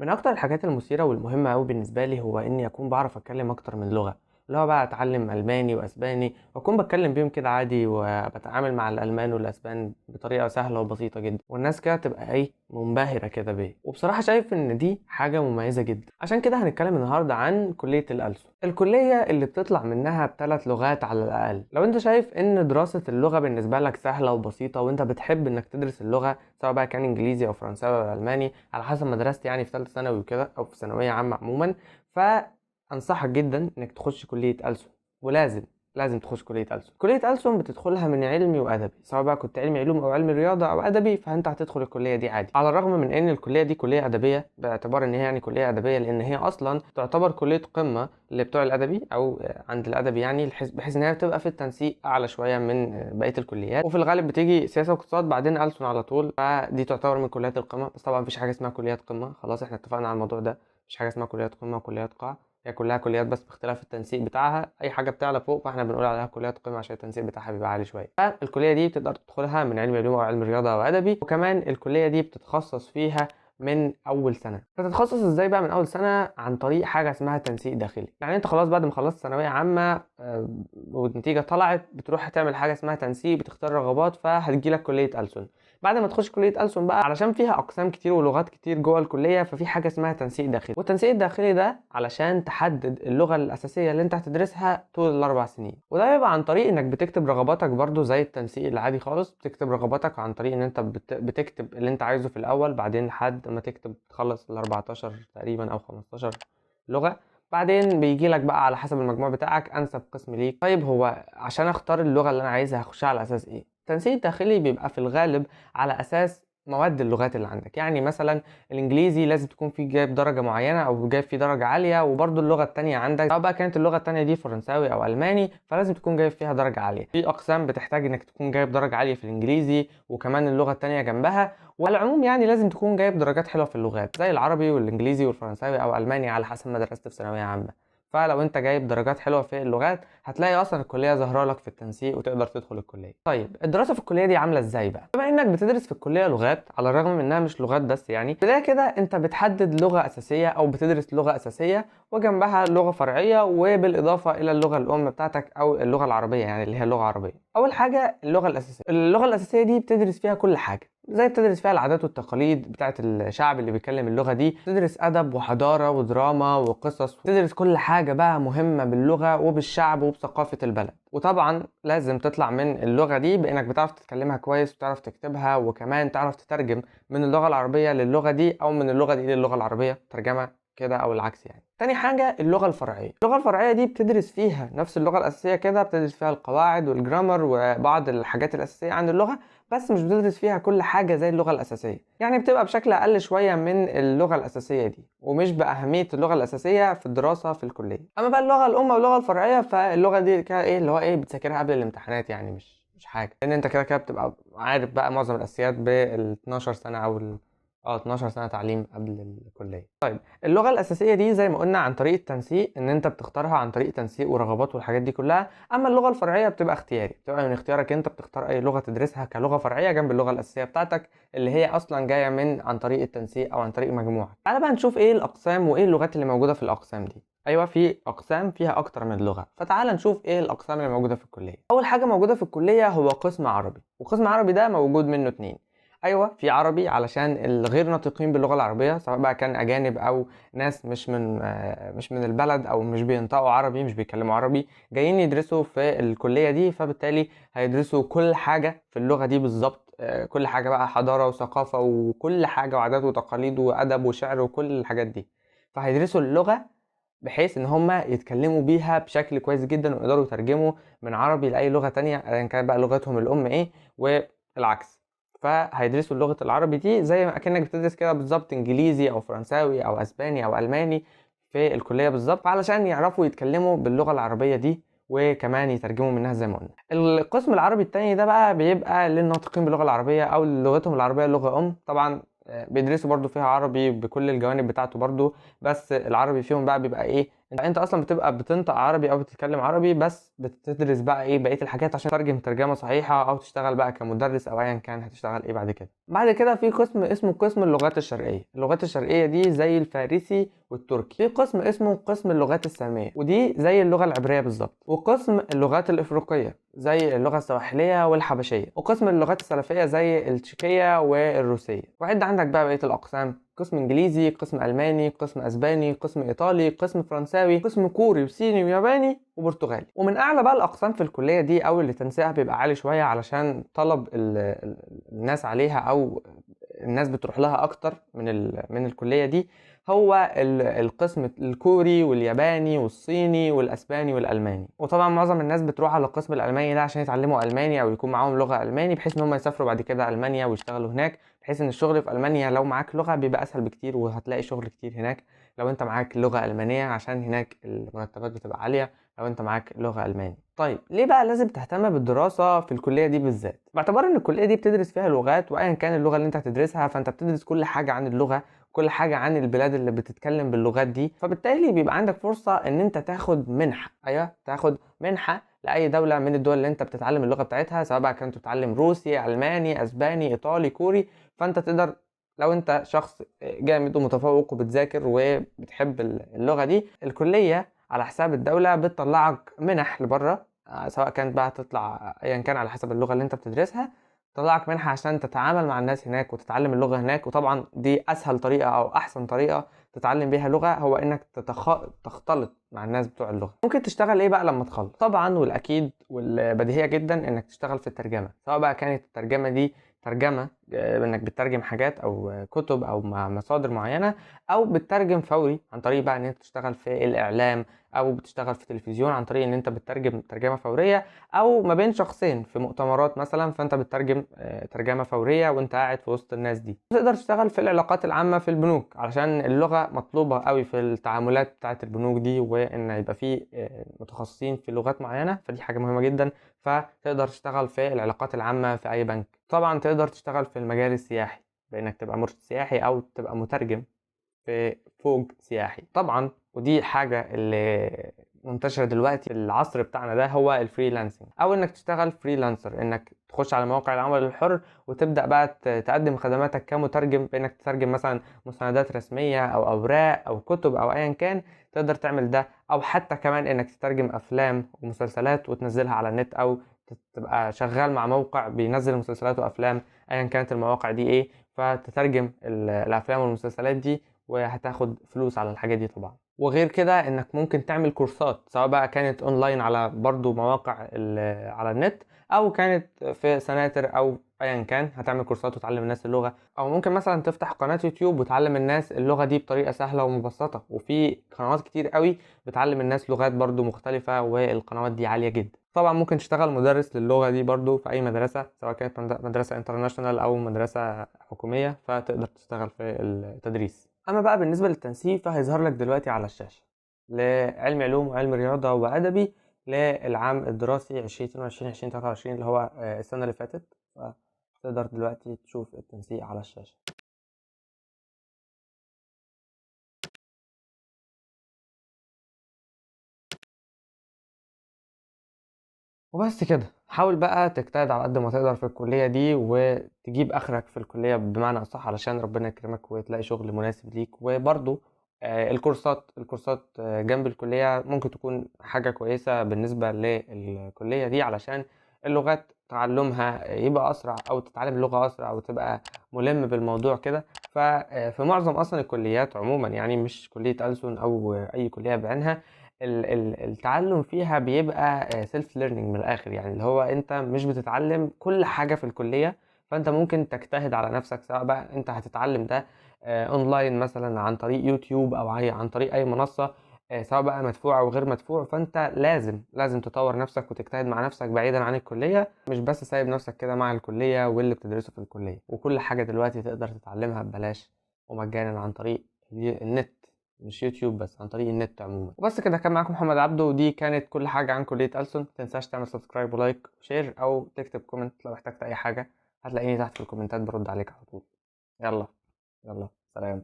من أكتر الحاجات المثيرة والمهمة أوي بالنسبة لي هو إني أكون بعرف أتكلم أكتر من لغة، اللي هو بقى أتعلم ألماني وأسباني وأكون بتكلم بيهم كده عادي وبتعامل مع الألمان والأسبان بطريقة سهلة وبسيطة جدا، والناس كده تبقى منبهرة كده بيا. وبصراحة شايف إن دي حاجة مميزة جدا. عشان كده هنتكلم النهاردة عن كلية الألسن، الكلية اللي بتطلع منها بثلاث لغات على الأقل. لو أنت شايف إن دراسة اللغة بالنسبة لك سهلة وبسيطة وأنت بتحب إنك تدرس اللغة سواء بقى كان إنجليزي أو فرنساوي أو ألماني على حسب مدرستي يعني في ثالثه ثانوي وكده او في ثانويه عامه عموما، فانصحك جدا انك تخش كليه ألسن. ولازم تخش كليه ألسن. كليه ألسن بتدخلها من علمي وادبي، سواء بقى كنت علمي علوم او علمي رياضه او ادبي فانت هتدخل الكليه دي عادي، على الرغم من ان الكليه دي كليه ادبيه باعتبار ان هي يعني كليه ادبيه، لان هي اصلا تعتبر كليه قمه اللي بتوع الادبي او عند الادبي يعني، بحيث ان هي بتبقى في التنسيق اعلى شويه من بقيه الكليات، وفي الغالب بتيجي سياسه واقتصاد بعدين ألسن على طول، فدي تعتبر من كليات القمه. بس طبعا مفيش حاجه اسمها كليات قمه، خلاص احنا اتفقنا على الموضوع ده. مفيش حاجه اسمها كليات قمه وكليات قاع، هي كلها كليات بس باختلاف التنسيق بتاعها. اي حاجه بتعلى فوق فاحنا بنقول عليها كليات قمه عشان التنسيق بتاعها بيبقى عالي شويه. فالكليه دي بتقدر تدخلها من علم علوم او علم رياضه او ادبي، وكمان الكليه دي بتتخصص فيها من اول سنه. بتتخصص ازاي بقى من اول سنه؟ عن طريق حاجه اسمها تنسيق داخلي. يعني انت خلاص بعد ما خلصت ثانويه عامه والنتيجه طلعت، بتروح تعمل حاجه اسمها تنسيق، بتختار رغبات فهتجيلك كليه ألسن. بعد ما تخش كليه ألسن بقى، علشان فيها اقسام كتير ولغات كتير جوه الكليه، ففي حاجه اسمها تنسيق داخلي. والتنسيق الداخلي ده علشان تحدد اللغه الاساسيه اللي انت هتدرسها طول الاربع سنين، وده بيبقى عن طريق انك بتكتب رغباتك برضو زي التنسيق العادي خالص. بتكتب رغباتك عن طريق ان انت بتكتب اللي انت عايزه في الاول، بعدين لحد ما تخلص ال 14 تقريبا او 15 لغه، بعدين بيجي لك بقى على حسب المجموع بتاعك انسب قسم ليك. طيب هو عشان اختار اللغه اللي انا عايزها هخشها على اساس ايه؟ التنسيق الداخلي بيبقى في الغالب على اساس مواد اللغات اللي عندك. يعني مثلا الانجليزي لازم تكون فيه جايب درجه معينه او جايب فيه درجه عاليه، وبرده اللغه التانية عندك سواء بقى كانت اللغه التانية دي فرنساوي او الماني فلازم تكون جايب فيها درجه عاليه. في اقسام بتحتاج انك تكون جايب درجه عاليه في الانجليزي وكمان اللغه التانية جنبها، وعلى العموم يعني لازم تكون جايب درجات حلوه في اللغات زي العربي والانجليزي والفرنساوي او الماني على حسب ما درست في ثانويه عامه. فلو انت جايب درجات حلوه في اللغات هتلاقي اصلا الكليه ظاهره لك في التنسيق وتقدر تدخل الكليه. طيب الدراسه في الكليه دي عامله ازاي بقى؟ بما انك بتدرس في الكليه لغات، على الرغم من انها مش لغات بس، يعني بدايه كده انت بتحدد لغه اساسيه او بتدرس لغه اساسيه وجنبها لغه فرعيه، وبالاضافه الى اللغه الام بتاعتك او اللغه العربيه يعني اللي هي لغه عربيه. اول حاجه اللغه الاساسيه دي بتدرس فيها كل حاجه، زي بتدرس فيها العادات والتقاليد بتاعت الشعب اللي بيتكلم اللغة دي، بتدرس أدب وحضارة ودراما وقصص، بتدرس كل حاجة بقى مهمة باللغة وبالشعب وبثقافة البلد. وطبعا لازم تطلع من اللغة دي بأنك بتعرف تتكلمها كويس وتعرف تكتبها، وكمان تعرف تترجم من اللغة العربية للغة دي أو من اللغة دي للغة العربية ترجمة كده أو العكس يعني. تاني حاجة اللغة الفرعية. اللغة الفرعية دي بتدرس فيها نفس اللغة الأساسية كده، بتدرس فيها القواعد والجرامر وبعض الحاجات الأساسية عن اللغة، بس مش بتدرس فيها كل حاجة زي اللغة الأساسية، يعني بتبقى بشكل أقل شوية من اللغة الأساسية دي ومش بأهمية اللغة الأساسية في الدراسة في الكلية. أما بقى اللغة الأم واللغة الفرعية فاللغة دي كده اللي هو بتذاكرها قبل الامتحانات، يعني مش حاجة، لأن أنت كده بتبقى عارف بقى معظم الأساسيات بال 12 سنة أو 12 سنة تعليم قبل الكلية. طيب اللغة الأساسية دي زي ما قلنا عن طريق التنسيق، إن أنت بتختارها عن طريق تنسيق ورغبات والحاجات دي كلها. أما اللغة الفرعية بتبقى اختياري، بتبقى من اختيارك أنت، بتختار أي لغة تدرسها كلغة فرعية جنب اللغة الأساسية بتاعتك اللي هي أصلا جاية عن طريق التنسيق أو عن طريق مجموعك. تعالى بقى نشوف إيه الأقسام وإيه اللغات اللي موجودة في الأقسام دي. أيوة في أقسام فيها أكتر من لغة، فتعال نشوف إيه الأقسام اللي موجودة في الكلية. أول حاجة موجودة في الكلية هو قسم عربي، وقسم عربي ده موجود منه اتنين. ايوه في عربي علشان الغير ناطقين باللغه العربيه، سواء بقى كان اجانب او ناس مش من البلد او مش بينطقوا عربي مش بيتكلموا عربي جايين يدرسوا في الكليه دي، فبالتالي هيدرسوا كل حاجه في اللغه دي بالظبط. كل حاجه بقى حضاره وثقافه وكل حاجه وعادات وتقاليد وادب وشعر وكل الحاجات دي، فهيدرسوا اللغه بحيث ان هم يتكلموا بيها بشكل كويس جدا ويقدروا يترجموا من عربي لاي لغه تانية ايا كان بقى لغتهم الام والعكس. فهيدرسوا اللغة العربي دي زي ما اكنك بتدرس كده بالظبط انجليزي او فرنساوي او اسباني او الماني في الكلية بالظبط، علشان يعرفوا يتكلموا باللغة العربية دي وكمان يترجموا منها زي ما قلنا. القسم العربي التاني ده بقى بيبقى للناطقين باللغة العربية او لغتهم العربية لغة ام. طبعا بيدرسوا برضو فيها عربي بكل الجوانب بتاعته برضو، بس العربي فيهم بقى بيبقى انت اصلا بتبقى بتنطق عربي او بتتكلم عربي، بس بتدرس بقى ايه بقيه الحاجات عشان تترجم ترجمه صحيحه، او تشتغل بقى كمدرس او ايا كان هتشتغل ايه بعد كده. بعد كده في قسم اسمه قسم اللغات الشرقيه. اللغات الشرقيه دي زي الفارسي والتركي. في قسم اسمه قسم اللغات الساميه، ودي زي اللغه العبريه بالظبط. وقسم اللغات الافريقيه زي اللغه السواحليه والحبشيه. وقسم اللغات السلفيه زي التشيكيه والروسيه. وعد عندك بقى بقيه الاقسام: قسم انجليزي، قسم الماني، قسم اسباني، قسم ايطالي، قسم فرنساوي، قسم كوري وصيني وياباني وبرتغالي. ومن اعلى بقى الاقسام في الكليه دي، او اللي تنسيقها بيبقى عالي شويه علشان طلب الناس عليها، او الناس بتروح لها اكتر من الكليه دي، هو القسم الكوري والياباني والصيني والاسباني والالماني. وطبعا معظم الناس بتروح على القسم الالماني ده عشان يتعلموا الماني، او يكون معاهم لغه الماني، بحيث ان هم يسافروا بعد كده المانيا ويشتغلوا هناك. بحيث ان الشغل في المانيا لو معاك لغه بيبقى اسهل بكتير، وهتلاقي شغل كتير هناك لو انت معاك لغه المانيه، عشان هناك المرتبات بتبقى عاليه لو انت معاك لغه الماني. طيب ليه بقى لازم تهتم بالدراسه في الكليه دي بالذات؟ باعتبار ان الكليه دي بتدرس فيها لغات، وايا كان اللغه اللي انت هتدرسها فانت بتدرس كل حاجه عن اللغه، كل حاجه عن البلاد اللي بتتكلم باللغات دي. فبالتالي بيبقى عندك فرصه ان انت تاخد منحه، ايوه تاخد منحه لاي دوله من الدول اللي انت بتتعلم اللغه بتاعتها، سواء بقى كنت بتتعلم روسي، الماني، اسباني، ايطالي، كوري. فانت تقدر، لو انت شخص جامد ومتفوق وبتذاكر وبتحب اللغه دي، الكليه على حساب الدوله بتطلعك منح لبره، سواء كانت بقى تطلع ايا كان على حسب اللغه اللي انت بتدرسها، تطلعك منحه عشان تتعامل مع الناس هناك وتتعلم اللغه هناك. وطبعا دي اسهل طريقه او احسن طريقه تتعلم بيها لغه، هو انك تختلط مع الناس بتوع اللغه. ممكن تشتغل ايه بقى لما تخلص؟ طبعا والاكيد والبديهيه جدا انك تشتغل في الترجمه، سواء بقى كانت الترجمه دي ترجمه انك بتترجم حاجات او كتب او مصادر معينه، او بتترجم فوري عن طريق بقى ان انت تشتغل في الاعلام، او بتشتغل في التلفزيون عن طريق ان انت بتترجم ترجمه فوريه، او ما بين شخصين في مؤتمرات مثلا فانت بتترجم ترجمه فوريه وانت قاعد في وسط الناس دي. تقدر تشتغل في العلاقات العامه في البنوك، علشان اللغه مطلوبه قوي في التعاملات بتاعه البنوك دي، وان يبقى في متخصصين في لغات معينه، فدي حاجه مهمه جدا. فتقدر تشتغل في العلاقات العامه في اي بنك. طبعا تقدر تشتغل في المجال السياحي بانك تبقى مرشد سياحي، او تبقى مترجم في فوق سياحي طبعا. ودي حاجة اللي منتشرة دلوقتي في العصر بتاعنا ده، هو الفريلانسنج، او انك تشتغل فريلانسر، انك تخش على مواقع العمل الحر وتبدأ بقى تقدم خدماتك كمترجم، بانك تترجم مثلا مستندات رسمية او اوراق او كتب او ايا كان. تقدر تعمل ده، او حتى كمان انك تترجم افلام ومسلسلات وتنزلها على النت، او تبقى شغال مع موقع بينزل مسلسلات وافلام ايا كانت المواقع دي ايه، فتترجم الافلام والمسلسلات دي، وهتاخد فلوس على الحاجات دي طبعا. وغير كده انك ممكن تعمل كورسات، سواء بقى كانت اونلاين على برضو مواقع على النت، او كانت في سناتر او ايا كان، هتعمل كورسات وتعلم الناس اللغة. او ممكن مثلا تفتح قناة يوتيوب وتعلم الناس اللغة دي بطريقة سهلة ومبسطة، وفي قنوات كتير قوي بتعلم الناس لغات برضو مختلفة، والقنوات دي عالية جدا. طبعا ممكن تشتغل مدرس للغة دي برضو في اي مدرسة، سواء كانت مدرسة انترناشونال او مدرسة حكومية، فتقدر تشتغل في التدريس. اما بقى بالنسبه للتنسيق، فهيظهر لك دلوقتي على الشاشه لعلم علوم وعلم رياضه وادبي للعام الدراسي 2022 2023، اللي هو السنه اللي فاتت. فتقدر دلوقتي تشوف التنسيق على الشاشه. وبس كده، حاول بقى تجتهد على قد ما تقدر في الكليه دي، وتجيب اخرك في الكليه بمعنى اصح، علشان ربنا يكرمك وتلاقي شغل مناسب ليك. وبرضو الكورسات جنب الكلية ممكن تكون حاجة كويسة بالنسبة للكلية دي، علشان اللغات تعلمها يبقى أسرع، أو تتعلم اللغة أسرع، وتبقى ملم بالموضوع كده. ففي معظم أصلا الكليات عموما، يعني مش كلية ألسن أو أي كلية بعينها، التعلم فيها بيبقى سيلف ليرنينج من الآخر، يعني اللي هو أنت مش بتتعلم كل حاجة في الكلية، فأنت ممكن تجتهد على نفسك، سواء بقى أنت هتتعلم ده اونلاين مثلا عن طريق يوتيوب، او عن طريق اي منصة، سواء بقى مدفوع او غير مدفوع. فانت لازم تطور نفسك وتجتهد مع نفسك بعيدا عن الكلية، مش بس سايب نفسك كده مع الكلية واللي بتدرسه في الكلية. وكل حاجة دلوقتي تقدر تتعلمها ببلاش ومجانا عن طريق النت، مش يوتيوب بس، عن طريق النت عموما. وبس كده، كان معاكم محمد عبده، ودي كانت كل حاجة عن كلية ألسن. متنساش تعمل سبسكرايب ولايك وشير، او تكتب كومنت لو احتجت اي حاجة، هتلاقيني تحت في الكومنتات برد عليك على طول. يلا، يلا، سلام.